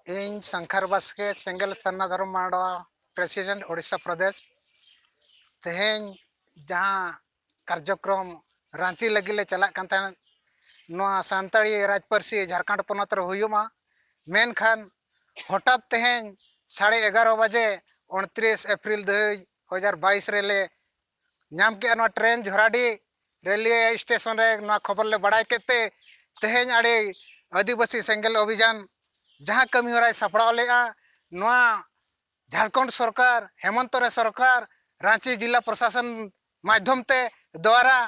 इन शंकर बास्के सेंगल सरना धर्म मांडवा प्रेसिडेंट ओडिशा प्रदेश तेहें जहाँ कार्यक्रम रांची लगे ले चला सानताड़ी राजपार्सी झारखंड पनत हुयुमा मेनखान हठात तेहें 11:30 बजे 29 अप्रैल 2022 रेले नाम के ट्रेन झोराडी रेलवे स्टेशन रे खबर ले बड़ा केते तेहें आड़े आदिवासी सेंगल अभियान जहाँ कमी होराय सपड़ाव लेगा झारखंड सरकार हेमंत सरकार रांची जिला प्रशासन माध्यम ते द्वारा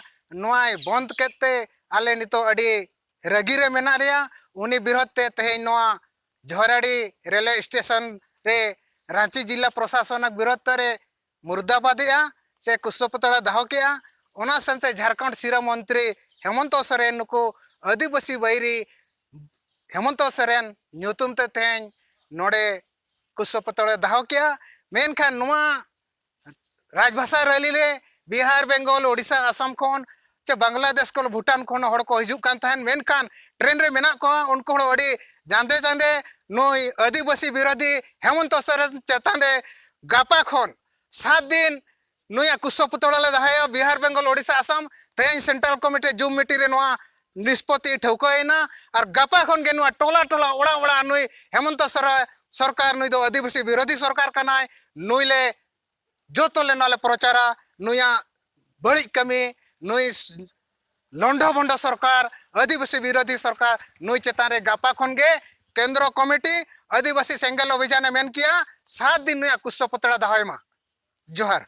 बंद केते आले नितो अड़ी रगी रे मेना रिया उनी विरोध ते तेहें झोराडी रेलवे स्टेशन रे रांची जिला प्रशासन विरोध रे मुर्दाबादिया से कुशपुतला दाहो किया ओना संते झारखंड सिरा मंत्री हेमंत सोरेन नुको आदिवासी बैरी हेमंत सोरेन ᱧᱩᱛᱩᱢ ते तेहें नोडे कुशपुतला दाहो किया मेनखान राजभाषा रैली रे बिहार बेंगल ओडिशा आसाम खन चे बांग्लादेश को भूटान खन हड़ को हिजुक कान तहन मेनखान ट्रेन रे मेना को उनको हड़ अड़ी जांदे जांदे नई आदिवासी विरोधी हेमंत सोरेन चेतान रे गापा खन 7 दिन नुया कुशपुतला ले दहाया बिहार बेंगल ओडिशा आसाम तेहें सेंट्रल कमिटी जूम मीटिंग रे निष्पत्ति ठौकायना और गापा खन गे टोला टोला ओड़ा ओड़ा नुई हेमंत सरकार नुई दो आदिवासी विरोधी सरकार कनाय नुई ले जोतो ले नाले प्रचारा नुया बड़ी कमी नुई लंडा बंडा सरकार आदिवासी विरोधी सरकार नुई चेतान रे गापा खन गे केंद्र कमिटी आदिवासी सेंगल अभियान मेन किया 7 दिन नुया कुशपुतला दहायमा जोहार।